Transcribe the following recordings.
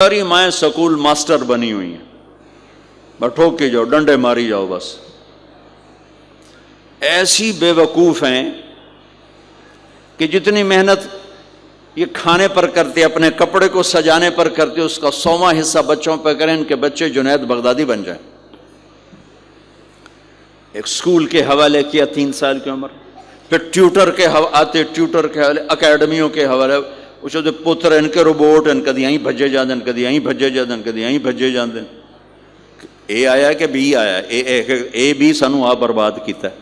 ساری مائیں school master بنی ہوئی ہیں، بس ٹھوک کے جاؤ، ڈنڈے ماری جاؤ بس. ایسی بے وقوف ہیں کہ جتنی محنت یہ کھانے پر کرتے، اپنے کپڑے کو سجانے پر کرتے، اس کا 100واں حصہ بچوں پہ کریں، ان کے بچے جنید بغدادی بن جائیں. ایک سکول کے حوالے کیا 3 سال کی عمر، پھر ٹیوٹر کے آتے، ٹیوٹر کے حوالے، اکیڈمیوں کے حوالے، اس جو پتر ان کے روبوٹ ان کدی یہیں بھجے جاندن، کدی یہیں بھجے جاندن، کدی یہیں بھجے جاندن. اے آیا کہ بی آیا، اے بی سانو آ برباد کیتا ہے.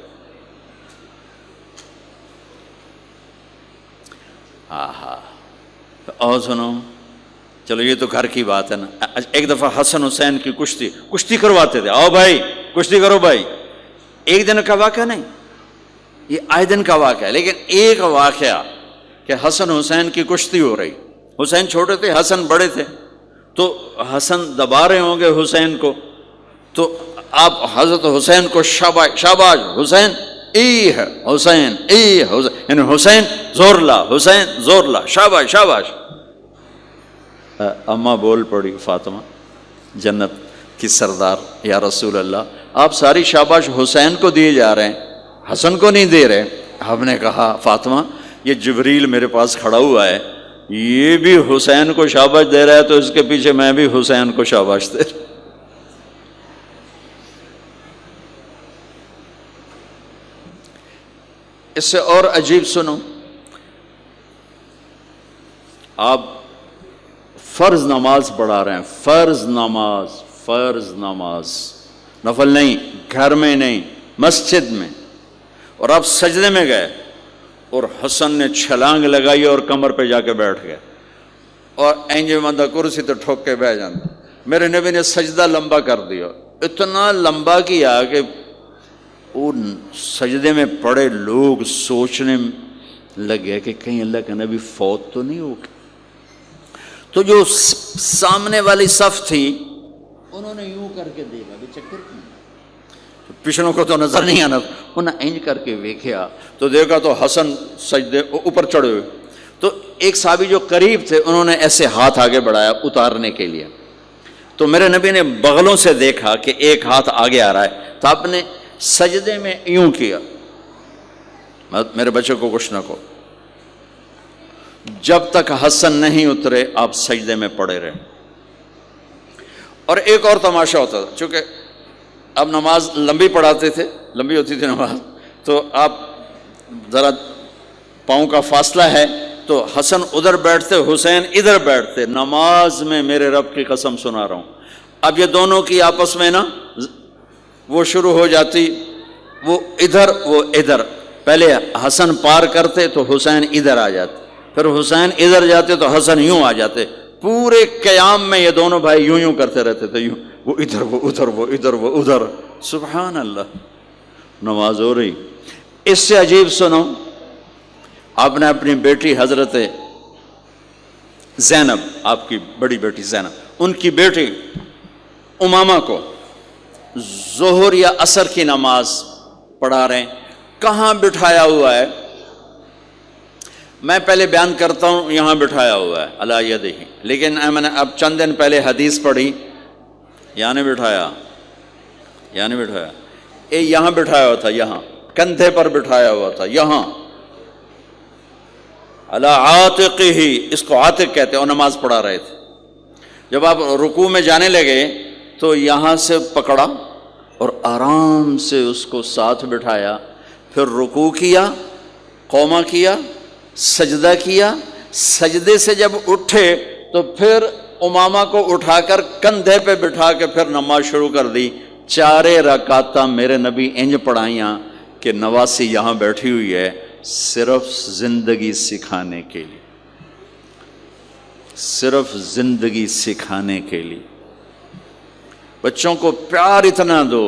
آہا. اور سنو، چلو یہ تو گھر کی بات ہے نا. ایک دفعہ حسن حسین کی کشتی کرواتے تھے، آؤ بھائی کشتی کرو بھائی. ایک دن کا واقعہ نہیں، یہ آئے دن کا واقعہ ہے. لیکن ایک واقعہ کہ حسن حسین کی کشتی ہو رہی، حسین چھوٹے تھے، حسن بڑے تھے، تو حسن دبا رہے ہوں گے حسین کو، تو آپ حضرت حسین کو شاباش شاباش حسین، ای ہے حسین، ای حسین، یعنی حسین زور لا، حسین زور لا، شاباش شاباش. اماں بول پڑی فاطمہ جنت کی سردار، یا رسول اللہ آپ ساری شاباش حسین کو دیے جا رہے ہیں، حسن کو نہیں دے رہے. آپ نے کہا فاطمہ یہ جبریل میرے پاس کھڑا ہوا ہے، یہ بھی حسین کو شاباش دے رہا ہے، تو اس کے پیچھے میں بھی حسین کو شاباش دے رہا. اس سے اور عجیب سنو، آپ فرض نماز پڑھا رہے ہیں، فرض نماز نفل نہیں، گھر میں نہیں، مسجد میں، اور آپ سجدے میں گئے اور حسن نے چھلانگ لگائی اور کمر پہ جا کے بیٹھ گئے، اور اینجے مندہ کرسی تو ٹھوک کے بیٹھ جاتا. میرے نبی نے سجدہ لمبا کر دیا، اتنا لمبا کیا کہ ان سجدے میں پڑے لوگ سوچنے لگے کہ کہیں اللہ کا نبی فوت تو نہیں ہو گیا. تو جو سامنے والی صف تھی انہوں نے یوں کر کے دیکھا کہ چکر کیوں، پچھلوں کو تو نظر نہیں آنا، انہوں نے اینج کر کے دیکھا تو دیکھا تو حسن سجدے اوپر چڑھے ہوئے. تو ایک صحابی جو قریب تھے انہوں نے ایسے ہاتھ آگے بڑھایا اتارنے کے لیے، تو میرے نبی نے بغلوں سے دیکھا کہ ایک ہاتھ آگے آ رہا ہے، تو آپ نے سجدے میں یوں کیا، میرے بچے کو کچھ نہ کہو. جب تک حسن نہیں اترے آپ سجدے میں پڑے رہے. اور ایک اور تماشا ہوتا تھا، چونکہ اب نماز لمبی پڑھاتے تھے، لمبی ہوتی تھی نماز، تو آپ ذرا پاؤں کا فاصلہ ہے تو حسن ادھر بیٹھتے، حسین ادھر بیٹھتے. نماز میں میرے رب کی قسم سنا رہا ہوں، اب یہ دونوں کی آپس میں نا وہ شروع ہو جاتی، وہ ادھر وہ ادھر. پہلے حسن پار کرتے تو حسین ادھر آ جاتے، پھر حسین ادھر جاتے تو حسن یوں آ جاتے. پورے قیام میں یہ دونوں بھائی یوں کرتے رہتے تھے، یوں، وہ ادھر وہ ادھر، وہ ادھر وہ ادھر. سبحان اللہ، نماز ہو رہی. اس سے عجیب سنو، آپ نے اپنی بیٹی حضرت زینب، آپ کی بڑی بیٹی زینب، ان کی بیٹی امامہ کو ظہر یا عصر کی نماز پڑھا رہے ہیں. کہاں بٹھایا ہوا ہے؟ میں پہلے بیان کرتا ہوں، یہاں بٹھایا ہوا ہے علی یدہ، لیکن میں نے اب چند دن پہلے حدیث پڑھی، یہاں نہیں بٹھایا، یہاں نہیں بٹھایا، یہاں بٹھایا ہوا تھا، یہاں کندھے پر بٹھایا ہوا تھا، یہاں علی عاتقہ، اس کو عاتق کہتے ہیں، اور نماز پڑھا رہے تھے. جب آپ رکوع میں جانے لگے تو یہاں سے پکڑا اور آرام سے اس کو ساتھ بٹھایا، پھر رکوع کیا، قومہ کیا، سجدہ کیا. سجدے سے جب اٹھے تو پھر امامہ کو اٹھا کر کندھے پہ بٹھا کے پھر نماز شروع کر دی. 4 رکعتاں میرے نبی انج پڑھائیاں کہ نواسی یہاں بیٹھی ہوئی ہے صرف زندگی سکھانے کے لیے، صرف زندگی سکھانے کے لیے. بچوں کو پیار اتنا دو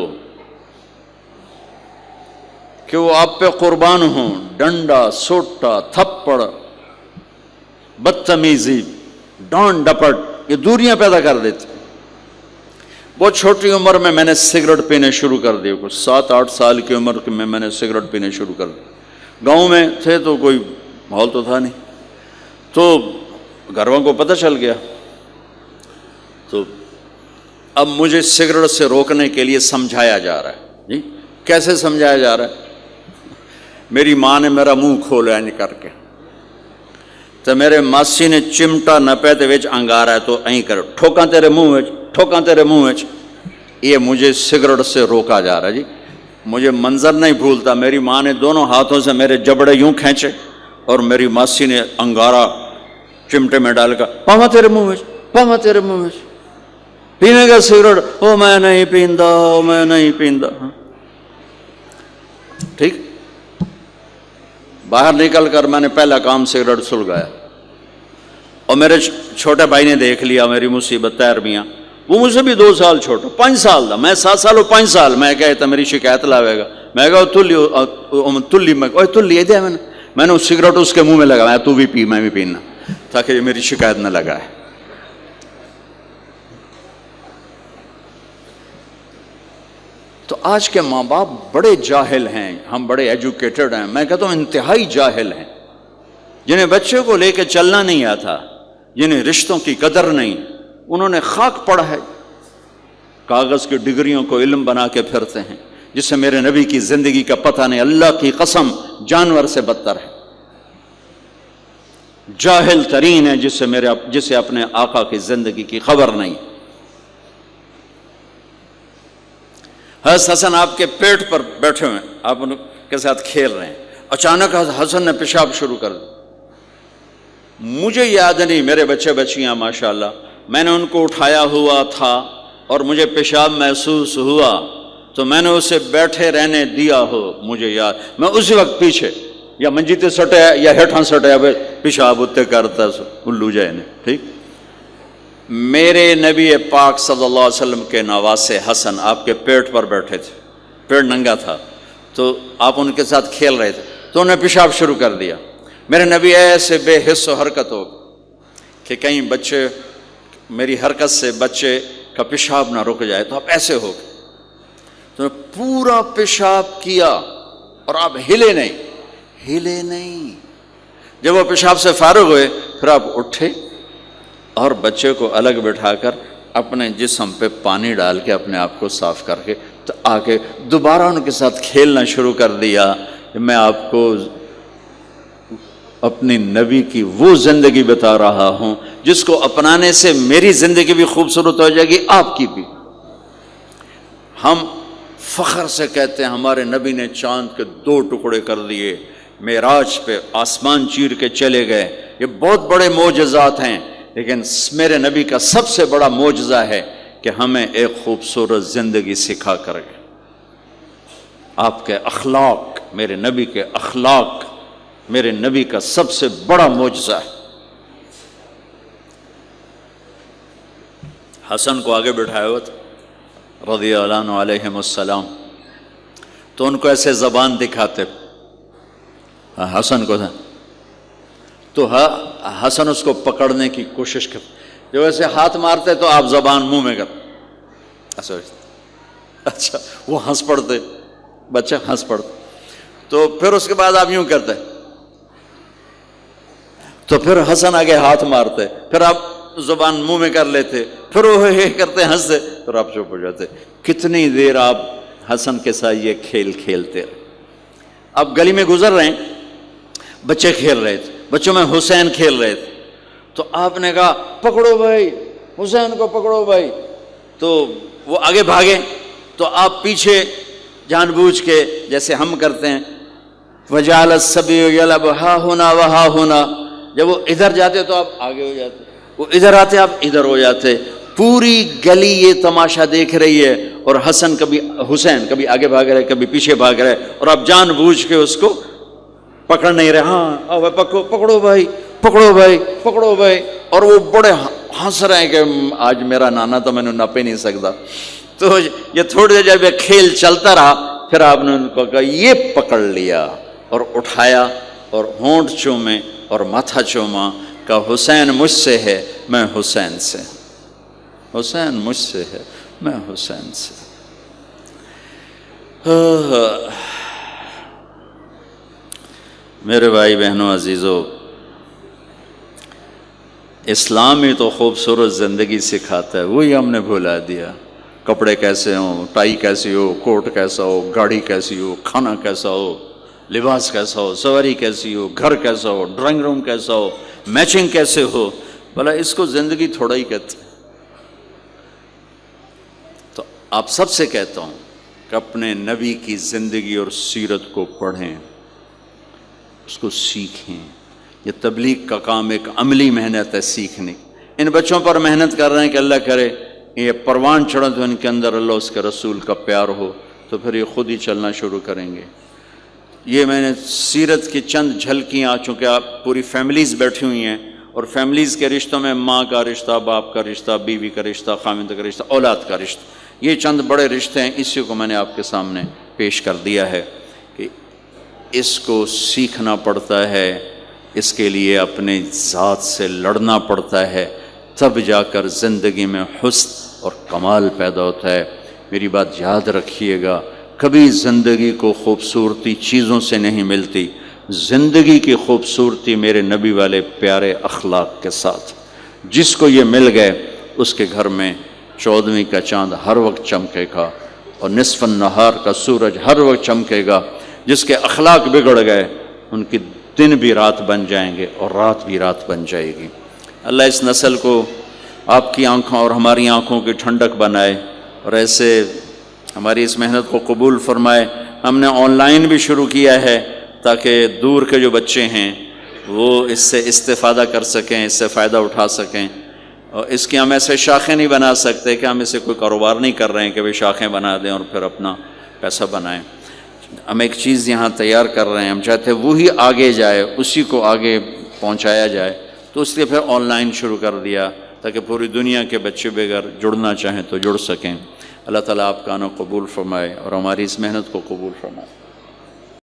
کہ وہ آپ پہ قربان ہوں. ڈنڈا، سوٹا، تھپڑ، بدتمیزی، ڈانٹ ڈپٹ، یہ دوریاں پیدا کر دیتے. بہت چھوٹی عمر میں نے سگریٹ پینے شروع کر دیے، کچھ 7-8 سال کی عمر میں نے سگریٹ پینے شروع کر دی. گاؤں میں تھے تو کوئی ماحول تو تھا نہیں، تو گھر والوں کو پتہ چل گیا تو اب مجھے سگریٹ سے روکنے کے لیے سمجھایا جا رہا ہے. جی کیسے سمجھایا جا رہا ہے؟ میری ماں نے میرا منہ کھولا ہے کر کے، تو میرے ماسی نے چمٹا نپے تے وچ انگارا ہے تو این کر ٹھوکاں تیرے منہ وچ، ٹھوکاں تیرے منہ وچ. یہ مجھے سگریٹ سے روکا جا رہا ہے. جی مجھے منظر نہیں بھولتا، میری ماں نے دونوں ہاتھوں سے میرے جبڑے یوں کھینچے اور میری ماسی نے انگارا چمٹے میں ڈال کر پاوا تیرے منہ وچ، پاوا تیرے منہ وچ، پینے کا سگریٹ؟ او میں نہیں پیندا، او میں نہیں پیندا. ٹھیک. باہر نکل کر میں نے پہلا کام سگریٹ سلگایا، اور میرے چھوٹے بھائی نے دیکھ لیا میری مصیبت. تیر میاں وہ مجھ سے بھی 2 سال چھوٹا، 5 سال تھا، میں 7 سال اور 5 سال. میں کہتا میری شکایت لاوے گا. میں کہا تلی تلی دیا میں نے سگریٹ اس کے منہ میں لگایا، تو بھی پی میں بھی پینا، تاکہ یہ میری شکایت نہ لگائے. تو آج کے ماں باپ بڑے جاہل ہیں، ہم بڑے ایجوکیٹڈ ہیں، میں کہتا ہوں انتہائی جاہل ہیں، جنہیں بچے کو لے کے چلنا نہیں آتا، جنہیں رشتوں کی قدر نہیں. انہوں نے خاک پڑا ہے، کاغذ کی ڈگریوں کو علم بنا کے پھرتے ہیں، جس سے میرے نبی کی زندگی کا پتہ نہیں. اللہ کی قسم جانور سے بدتر ہے، جاہل ترین ہے جسے اپنے آقا کی زندگی کی خبر نہیں. حضرت حسن آپ کے پیٹ پر بیٹھے ہوئے، آپ ان کے ساتھ کھیل رہے ہیں. اچانک حسن نے پیشاب شروع کر دیا. مجھے یاد نہیں، میرے بچے بچیاں ماشاءاللہ، میں نے ان کو اٹھایا ہوا تھا اور مجھے پیشاب محسوس ہوا تو میں نے اسے بیٹھے رہنے دیا ہو. مجھے یاد، میں اسی وقت پیچھے یا منجیتے سٹے یا ہیٹھاں سٹے پیشاب اتنے کرتا الو جائے نے. ٹھیک. میرے نبی پاک صلی اللہ علیہ وسلم کے نواسے حسن آپ کے پیٹ پر بیٹھے تھے، پیٹ ننگا تھا، تو آپ ان کے ساتھ کھیل رہے تھے تو انہیں پیشاب شروع کر دیا. میرے نبی ایسے بے حس و حرکت ہو کہ کہیں بچے میری حرکت سے بچے کا پیشاب نہ رک جائے، تو آپ ایسے ہو گئے تو پورا پیشاب کیا اور آپ ہلے نہیں. جب وہ پیشاب سے فارغ ہوئے پھر آپ اٹھے اور بچے کو الگ بٹھا کر اپنے جسم پہ پانی ڈال کے اپنے آپ کو صاف کر کے تو آگے دوبارہ ان کے ساتھ کھیلنا شروع کر دیا. میں آپ کو اپنی نبی کی وہ زندگی بتا رہا ہوں جس کو اپنانے سے میری زندگی بھی خوبصورت ہو جائے گی، آپ کی بھی. ہم فخر سے کہتے ہیں ہمارے نبی نے چاند کے 2 ٹکڑے کر دیے، معراج پہ آسمان چیر کے چلے گئے. یہ بہت بڑے معجزات ہیں، لیکن میرے نبی کا سب سے بڑا معجزہ ہے کہ ہمیں ایک خوبصورت زندگی سکھا کر گئے. آپ کے اخلاق، میرے نبی کے اخلاق میرے نبی کا سب سے بڑا معجزہ ہے. حسن کو آگے بٹھایا ہوا تھا رضی اللہ عنہ علیہم السلام، تو ان کو ایسے زبان دکھاتے حسن کو تھا، تو حسن اس کو پکڑنے کی کوشش کرتے، جو ایسے ہاتھ مارتے تو آپ زبان منہ میں کرتے. اچھا وہ ہنس پڑتے، بچہ ہنس پڑتا، تو پھر اس کے بعد آپ یوں کرتے تو پھر حسن آگے ہاتھ مارتے، پھر آپ زبان منہ میں کر لیتے، پھر وہ کرتے ہنستے، پھر آپ چپ ہو جاتے. کتنی دیر آپ حسن کے ساتھ یہ کھیل کھیلتے رہے. آپ گلی میں گزر رہے ہیں، بچے کھیل رہے تھے، بچوں میں حسین کھیل رہے تھے، تو آپ نے کہا پکڑو بھائی حسین کو، پکڑو بھائی. تو وہ آگے بھاگے تو آپ پیچھے جان بوجھ کے جیسے ہم کرتے ہیں وَجَعَلَ السَّبِيُّ يَلْعَبُ هَا هُنَا وَهَا هُنَا، جب وہ ادھر جاتے تو آپ آگے ہو جاتے، وہ ادھر آتے آپ ادھر ہو جاتے. پوری گلی یہ تماشا دیکھ رہی ہے اور حسن حسین کبھی آگے بھاگ رہے کبھی پیچھے بھاگ رہے، اور آپ جان بوجھ کے اس کو پکڑ نہیں رہے. ہاں پکڑو بھائی پکڑو بھائی پکڑو بھائی، اور وہ بڑے ہنس رہے ہیں کہ آج میرا نانا تو میں نے نپ ہی نہیں سکتا. تو یہ تھوڑی دیر جب یہ کھیل چلتا رہا پھر آپ نے ان کو کہا یہ پکڑ لیا اور اٹھایا اور ہونٹ چومے اور ماتھا چوما، کہ حسین مجھ سے ہے میں حسین سے، حسین مجھ سے ہے میں حسین سے. میرے بھائی بہنوں عزیزو، اسلام ہی تو خوبصورت زندگی سکھاتا ہے، وہی ہم نے بھلا دیا۔ کپڑے کیسے ہوں، ٹائی کیسی ہو، کوٹ کیسا ہو، گاڑی کیسی ہو، کھانا کیسا ہو، لباس کیسا ہو، سواری کیسی ہو، گھر کیسا ہو، ڈرائنگ روم کیسا ہو، میچنگ کیسے ہو، بھلا اس کو زندگی تھوڑا ہی کہتے ہیں۔ تو آپ سب سے کہتا ہوں کہ اپنے نبی کی زندگی اور سیرت کو پڑھیں، اس کو سیکھیں۔ یہ تبلیغ کا کام ایک عملی محنت ہے، سیکھنے۔ ان بچوں پر محنت کر رہے ہیں کہ اللہ کرے یہ پروان چڑھے تو ان کے اندر اللہ اس کے رسول کا پیار ہو، تو پھر یہ خود ہی چلنا شروع کریں گے۔ یہ میں نے سیرت کی چند جھلکیاں، چونکہ آپ پوری فیملیز بیٹھی ہوئی ہیں، اور فیملیز کے رشتوں میں ماں کا رشتہ، باپ کا رشتہ، بیوی کا رشتہ، خاوند کا رشتہ، اولاد کا رشتہ، یہ چند بڑے رشتے ہیں، اسی کو میں نے آپ کے سامنے پیش کر دیا ہے کہ اس کو سیکھنا پڑتا ہے، اس کے لیے اپنے ذات سے لڑنا پڑتا ہے، تب جا کر زندگی میں حسن اور کمال پیدا ہوتا ہے۔ میری بات یاد رکھیے گا، کبھی زندگی کو خوبصورتی چیزوں سے نہیں ملتی، زندگی کی خوبصورتی میرے نبی والے پیارے اخلاق کے ساتھ۔ جس کو یہ مل گئے اس کے گھر میں 14ویں کا چاند ہر وقت چمکے گا، اور نصف النہار کا سورج ہر وقت چمکے گا۔ جس کے اخلاق بگڑ گئے ان کی دن بھی رات بن جائیں گے اور رات بھی رات بن جائے گی۔ اللہ اس نسل کو آپ کی آنکھوں اور ہماری آنکھوں کی ٹھنڈک بنائے، اور ایسے ہماری اس محنت کو قبول فرمائے۔ ہم نے آن لائن بھی شروع کیا ہے تاکہ دور کے جو بچے ہیں وہ اس سے استفادہ کر سکیں، اس سے فائدہ اٹھا سکیں، اور اس کی ہم ایسے شاخیں نہیں بنا سکتے کہ ہم اسے کوئی کاروبار نہیں کر رہے ہیں کہ وہ شاخیں بنا دیں اور پھر اپنا پیسہ بنائیں۔ ہم ایک چیز یہاں تیار کر رہے ہیں، ہم چاہتے ہیں وہی آگے جائے، اسی کو آگے پہنچایا جائے، تو اس لیے پھر آن لائن شروع کر دیا تاکہ پوری دنیا کے بچے بغیر جڑنا چاہیں تو جڑ سکیں۔ اللہ تعالیٰ آپ کا آنا قبول فرمائے اور ہماری اس محنت کو قبول فرمائے۔